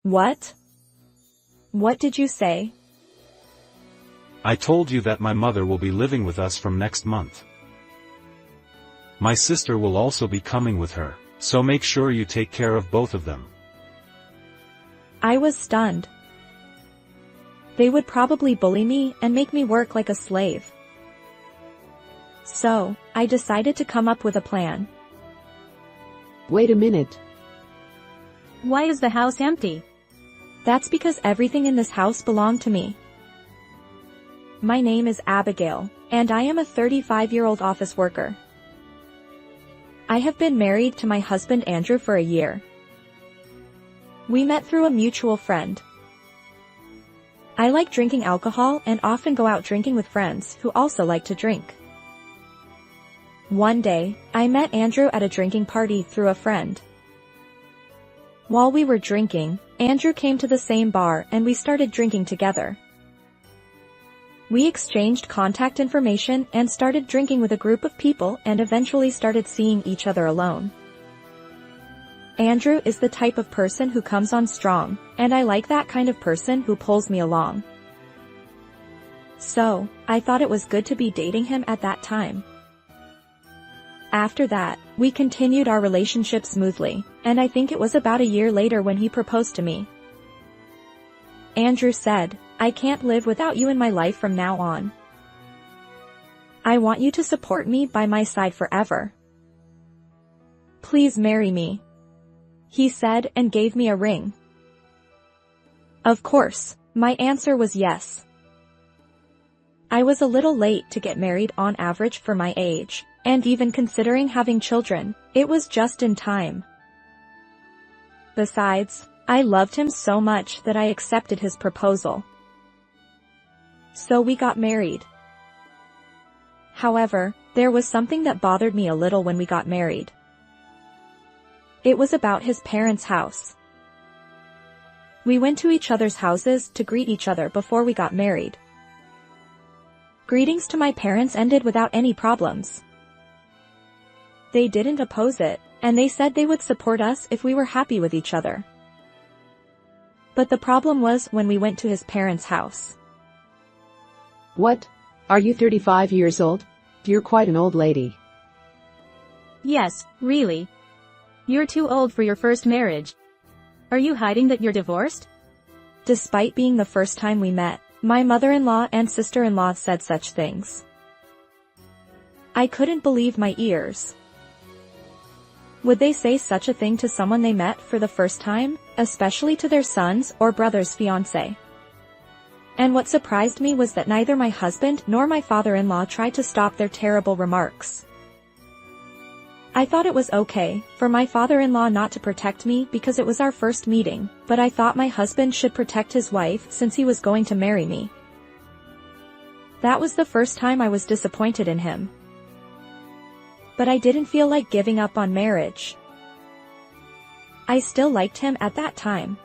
What? What did you say? I told you that my mother will be living with us from next month. My sister will also be coming with her, so make sure you take care of both of them. I was stunned. They would probably bully me and make me work like a slave. So, I decided to come up with a plan. Wait a minute. Why is the house empty? That's because everything in this house belonged to me. My name is Abigail, and I am a 35-year-old office worker. I have been married to my husband Andrew for a year. We met through a mutual friend. I like drinking alcohol and often go out drinking with friends who also like to drink. One day, I met Andrew at a drinking party through a friend. While we were drinking, Andrew came to the same bar and we started drinking together. We exchanged contact information and started drinking with a group of people and eventually started seeing each other alone. Andrew is the type of person who comes on strong, and I like that kind of person who pulls me along. So, I thought it was good to be dating him at that time. After that, we continued our relationship smoothly, and I think it was about a year later when he proposed to me. Andrew said, "I can't live without you in my life from now on. I want you to support me by my side forever. Please marry me," he said and gave me a ring. Of course, my answer was yes. I was a little late to get married on average for my age, and even considering having children, it was just in time. Besides, I loved him so much that I accepted his proposal. So we got married. However, there was something that bothered me a little when we got married. It was about his parents' house. We went to each other's houses to greet each other before we got married. Greetings to my parents ended without any problems. They didn't oppose it, and they said they would support us if we were happy with each other. But the problem was when we went to his parents' house. What? Are you 35 years old? You're quite an old lady. Yes, really. You're too old for your first marriage. Are you hiding that you're divorced? Despite being the first time we met, my mother-in-law and sister-in-law said such things. I couldn't believe my ears. Would they say such a thing to someone they met for the first time, especially to their son's or brother's fiancé? And what surprised me was that neither my husband nor my father-in-law tried to stop their terrible remarks. I thought it was okay for my father-in-law not to protect me because it was our first meeting, but I thought my husband should protect his wife since he was going to marry me. That was the first time I was disappointed in him. But I didn't feel like giving up on marriage. I still liked him at that time.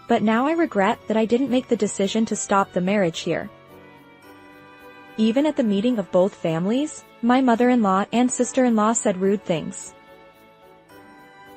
But now I regret that I didn't make the decision to stop the marriage here. Even at the meeting of both families, my mother-in-law and sister-in-law said rude things.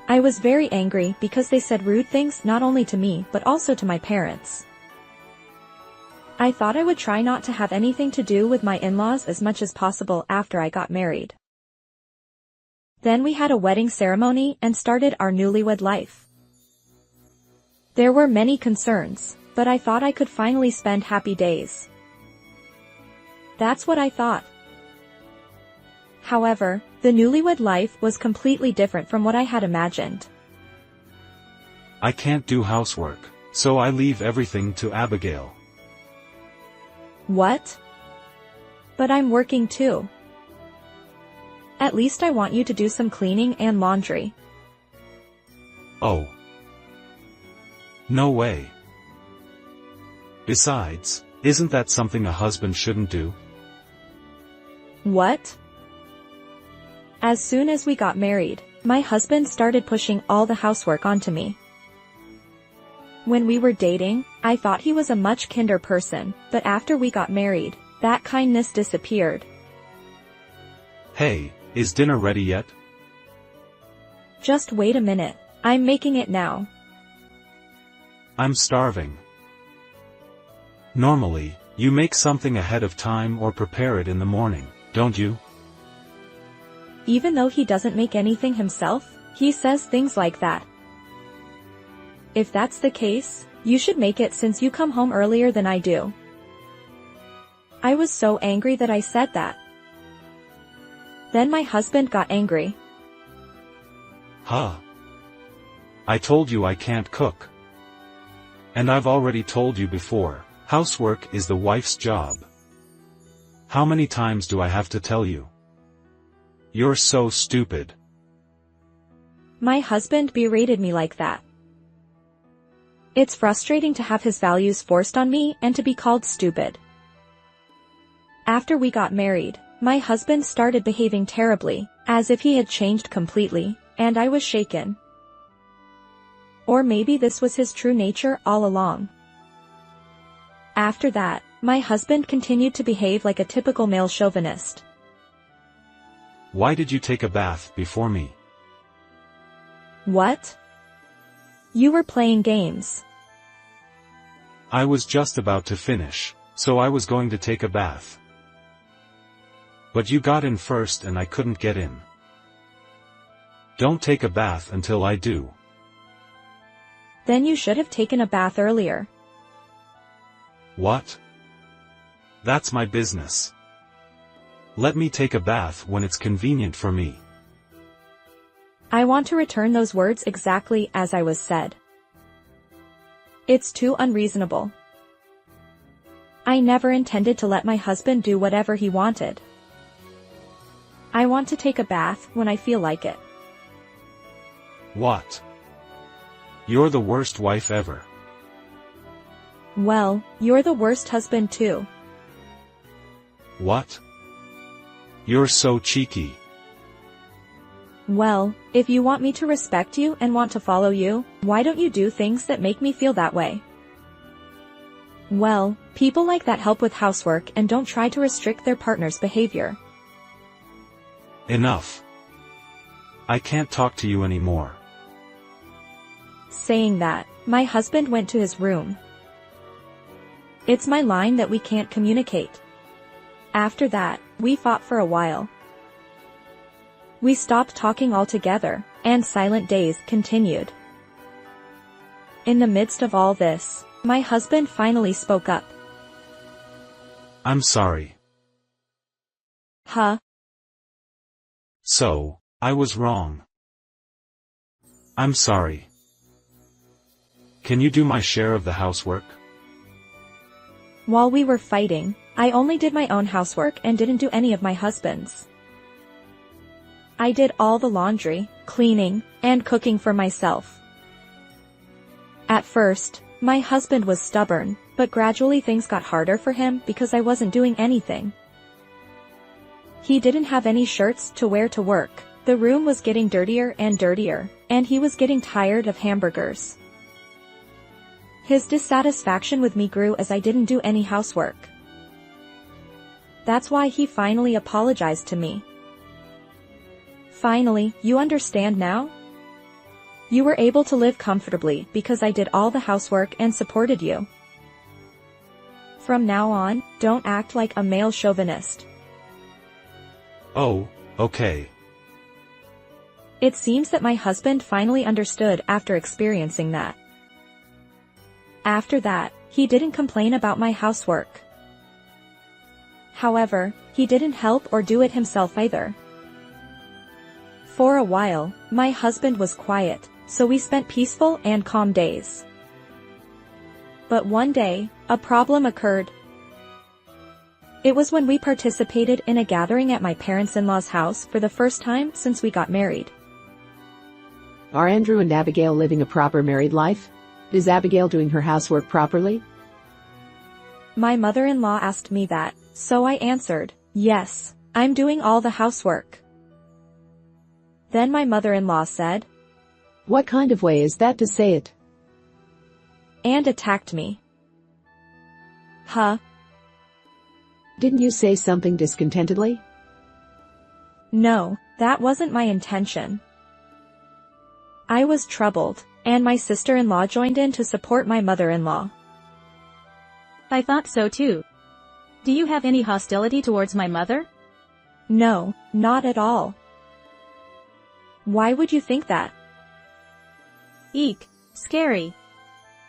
I was very angry because they said rude things not only to me but also to my parents. I thought I would try not to have anything to do with my in-laws as much as possible after I got married. Then we had a wedding ceremony and started our newlywed life. There were many concerns, but I thought I could finally spend happy days. That's what I thought. However, the newlywed life was completely different from what I had imagined. I can't do housework, so I leave everything to Abigail. What? But I'm working too. At least I want you to do some cleaning and laundry. Oh. No way. Besides, isn't that something a husband shouldn't do? What? As soon as we got married, my husband started pushing all the housework onto me. When we were dating, I thought he was a much kinder person, but after we got married, that kindness disappeared. Hey, is dinner ready yet? Just wait a minute, I'm making it now. I'm starving. Normally, you make something ahead of time or prepare it in the morning, don't you? Even though he doesn't make anything himself, he says things like that. If that's the case, you should make it since you come home earlier than I do. I was so angry that I said that. Then my husband got angry. Huh? I told you I can't cook. And I've already told you before, housework is the wife's job. How many times do I have to tell you? You're so stupid. My husband berated me like that. It's frustrating to have his values forced on me and to be called stupid. After we got married, my husband started behaving terribly, as if he had changed completely, and I was shaken. Or maybe this was his true nature all along. After that, my husband continued to behave like a typical male chauvinist. Why did you take a bath before me? What? You were playing games. I was just about to finish, so I was going to take a bath. But you got in first and I couldn't get in. Don't take a bath until I do. Then you should have taken a bath earlier. What? That's my business. Let me take a bath when it's convenient for me. I want to return those words exactly as I was said. It's too unreasonable. I never intended to let my husband do whatever he wanted. I want to take a bath when I feel like it. What? You're the worst wife ever. Well, you're the worst husband too. What? You're so cheeky. Well, if you want me to respect you and want to follow you, why don't you do things that make me feel that way? Well, people like that help with housework and don't try to restrict their partner's behavior. Enough. I can't talk to you anymore. Saying that, my husband went to his room. It's my line that we can't communicate. After that, we fought for a while. We stopped talking altogether, and silent days continued. In the midst of all this, my husband finally spoke up. I'm sorry. Huh? So, I was wrong. I'm sorry. Can you do my share of the housework? While we were fighting, I only did my own housework and didn't do any of my husband's. I did all the laundry, cleaning, and cooking for myself. At first, my husband was stubborn, but gradually things got harder for him because I wasn't doing anything. He didn't have any shirts to wear to work, the room was getting dirtier, and he was getting tired of hamburgers. His dissatisfaction with me grew as I didn't do any housework. That's why he finally apologized to me. Finally, you understand now? You were able to live comfortably because I did all the housework and supported you. From now on, don't act like a male chauvinist. Oh, okay. It seems that my husband finally understood after experiencing that. After that, he didn't complain about my housework. However, he didn't help or do it himself either. For a while, my husband was quiet, so we spent peaceful and calm days. But one day, a problem occurred. It was when we participated in a gathering at my parents-in-law's house for the first time since we got married. Are Andrew and Abigail living a proper married life? Is Abigail doing her housework properly? My mother-in-law asked me that, so I answered, yes, I'm doing all the housework. Then my mother-in-law said, What kind of way is that to say it? And attacked me. Huh? Didn't you say something discontentedly? No, that wasn't my intention. I was troubled, and my sister-in-law joined in to support my mother-in-law. I thought so too. Do you have any hostility towards my mother? No, not at all. Why would you think that? Eek, scary.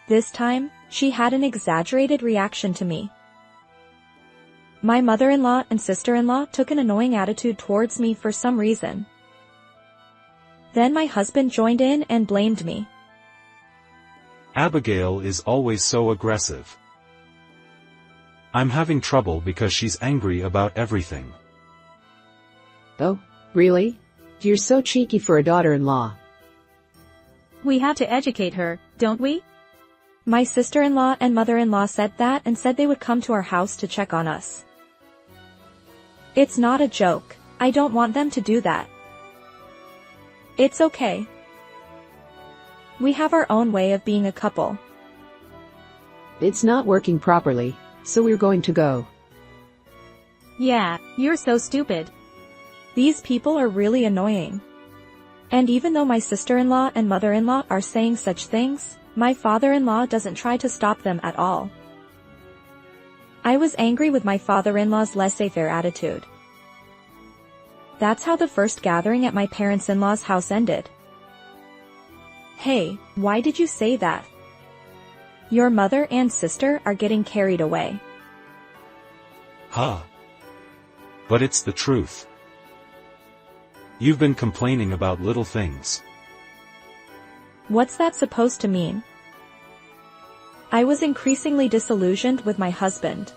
This time, she had an exaggerated reaction to me. My mother-in-law and sister-in-law took an annoying attitude towards me for some reason. Then my husband joined in and blamed me. Abigail is always so aggressive. I'm having trouble because she's angry about everything. Oh, really? You're so cheeky for a daughter-in-law. We have to educate her, don't we? My sister-in-law and mother-in-law said that and said they would come to our house to check on us. It's not a joke. I don't want them to do that. It's okay. We have our own way of being a couple. It's not working properly, so we're going to go. Yeah, you're so stupid. These people are really annoying. And even though my sister-in-law and mother-in-law are saying such things, my father-in-law doesn't try to stop them at all. I was angry with my father-in-law's laissez-faire attitude. That's how the first gathering at my parents-in-law's house ended. Hey, why did you say that? Your mother and sister are getting carried away. Huh. But it's the truth. You've been complaining about little things. What's that supposed to mean? I was increasingly disillusioned with my husband.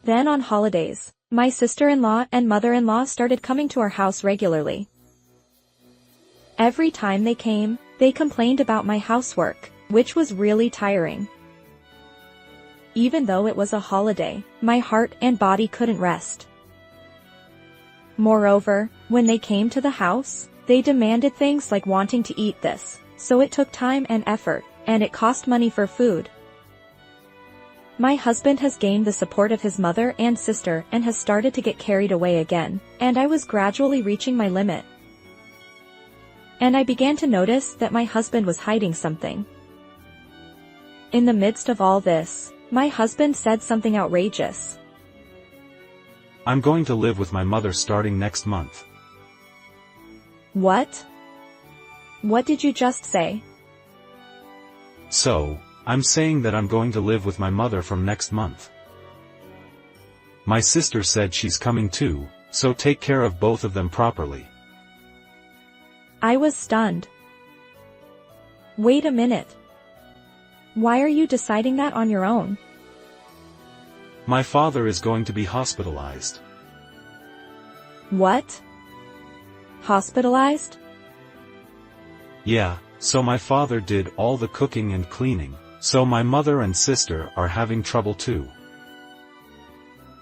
Then on holidays, my sister-in-law and mother-in-law started coming to our house regularly. Every time they came, they complained about my housework, which was really tiring. Even though it was a holiday, my heart and body couldn't rest. Moreover, when they came to the house, they demanded things like wanting to eat this, so it took time and effort, and it cost money for food. My husband has gained the support of his mother and sister and has started to get carried away again, and I was gradually reaching my limit. And I began to notice that my husband was hiding something. In the midst of all this, my husband said something outrageous. I'm going to live with my mother starting next month. What? What did you just say? So, I'm saying that I'm going to live with my mother from next month. My sister said she's coming too, so take care of both of them properly. I was stunned. Wait a minute. Why are you deciding that on your own? My father is going to be hospitalized. What? Hospitalized? Yeah, so my father did all the cooking and cleaning, so my mother and sister are having trouble too.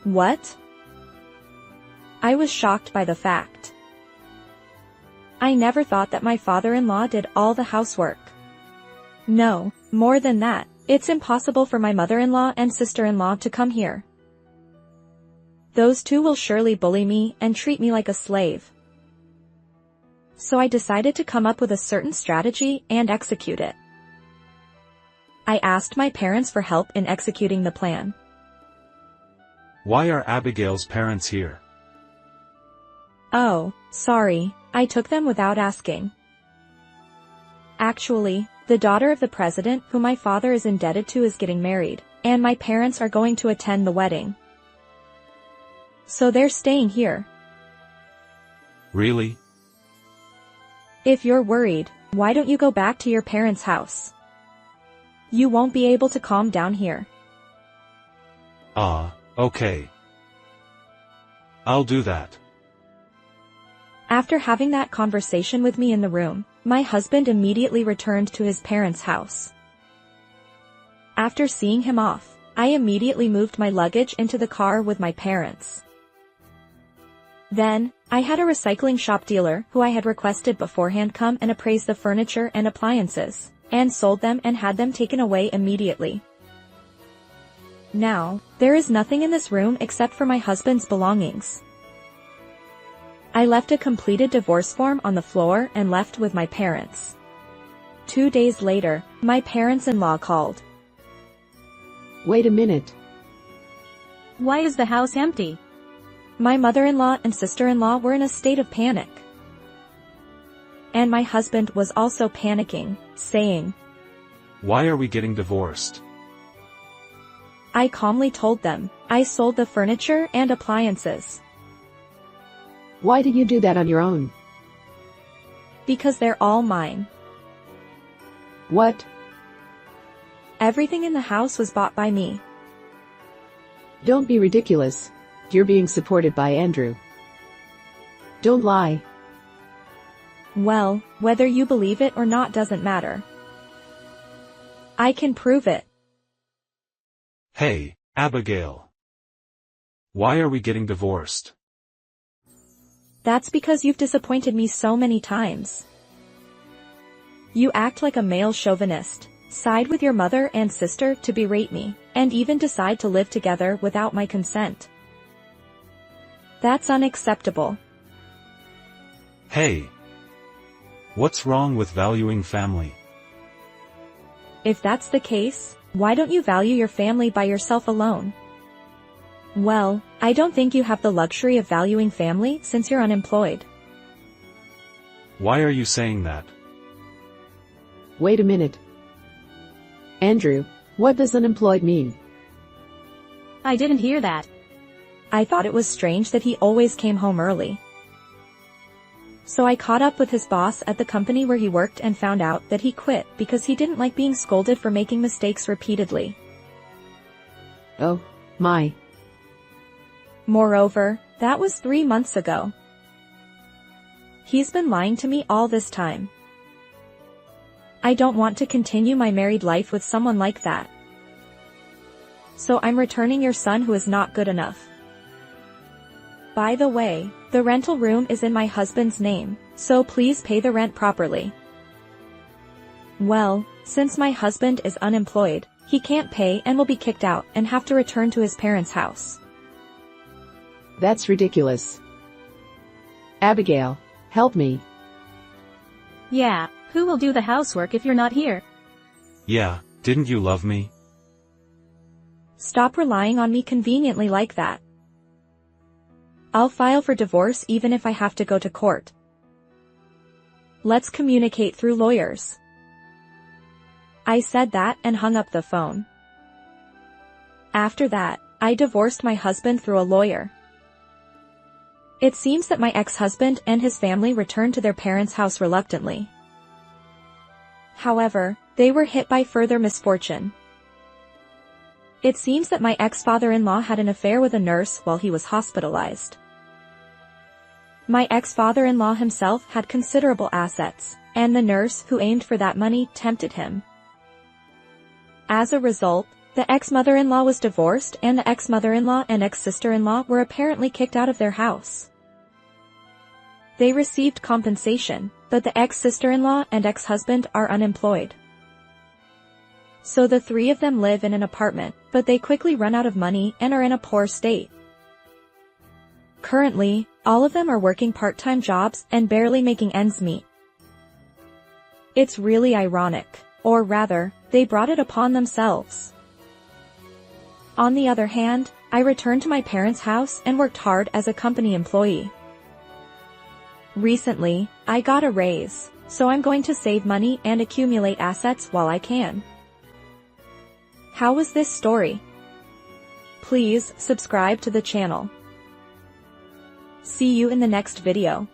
What? I was shocked by the fact. I never thought that my father-in-law did all the housework. No, more than that, it's impossible for my mother-in-law and sister-in-law to come here. Those two will surely bully me and treat me like a slave. So I decided to come up with a certain strategy and execute it. I asked my parents for help in executing the plan. Why are Abigail's parents here? Oh, sorry, I took them without asking. Actually, the daughter of the president who my father is indebted to is getting married, and my parents are going to attend the wedding. So they're staying here. Really? If you're worried, why don't you go back to your parents' house? You won't be able to calm down here. Okay. I'll do that. After having that conversation with me in the room, my husband immediately returned to his parents' house. After seeing him off, I immediately moved my luggage into the car with my parents. Then, I had a recycling shop dealer who I had requested beforehand come and appraise the furniture and appliances, and sold them and had them taken away immediately. Now, there is nothing in this room except for my husband's belongings. I left a completed divorce form on the floor and left with my parents. 2 days later, my parents-in-law called. Wait a minute. Why is the house empty? My mother-in-law and sister-in-law were in a state of panic. And my husband was also panicking, saying, "Why are we getting divorced?" I calmly told them, I sold the furniture and appliances. Why did you do that on your own? Because they're all mine. What? Everything in the house was bought by me. Don't be ridiculous. You're being supported by Andrew. Don't lie. Well, whether you believe it or not doesn't matter. I can prove it. Hey, Abigail. Why are we getting divorced? That's because you've disappointed me so many times. You act like a male chauvinist, side with your mother and sister to berate me, and even decide to live together without my consent. That's unacceptable. Hey. What's wrong with valuing family? If that's the case, why don't you value your family by yourself alone? Well, I don't think you have the luxury of valuing family since you're unemployed. Why are you saying that? Wait a minute. Andrew, what does unemployed mean? I didn't hear that. I thought it was strange that he always came home early. So I caught up with his boss at the company where he worked and found out that he quit because he didn't like being scolded for making mistakes repeatedly. Oh, my. Moreover, that was 3 months ago. He's been lying to me all this time. I don't want to continue my married life with someone like that. So I'm returning your son who is not good enough. By the way, the rental room is in my husband's name, so please pay the rent properly. Well, since my husband is unemployed, he can't pay and will be kicked out and have to return to his parents' house. That's ridiculous. Abigail, help me. Yeah, who will do the housework if you're not here? Yeah, didn't you love me? Stop relying on me conveniently like that. I'll file for divorce even if I have to go to court. Let's communicate through lawyers. I said that and hung up the phone. After that, I divorced my husband through a lawyer. It seems that my ex-husband and his family returned to their parents' house reluctantly. However, they were hit by further misfortune. It seems that my ex-father-in-law had an affair with a nurse while he was hospitalized. My ex-father-in-law himself had considerable assets, and the nurse who aimed for that money tempted him. As a result, the ex-mother-in-law was divorced and the ex-mother-in-law and ex-sister-in-law were apparently kicked out of their house. They received compensation, but the ex-sister-in-law and ex-husband are unemployed. So the three of them live in an apartment, but they quickly run out of money and are in a poor state. Currently, all of them are working part-time jobs and barely making ends meet. It's really ironic, or rather, they brought it upon themselves. On the other hand, I returned to my parents' house and worked hard as a company employee. Recently, I got a raise, so I'm going to save money and accumulate assets while I can. How was this story? Please subscribe to the channel. See you in the next video.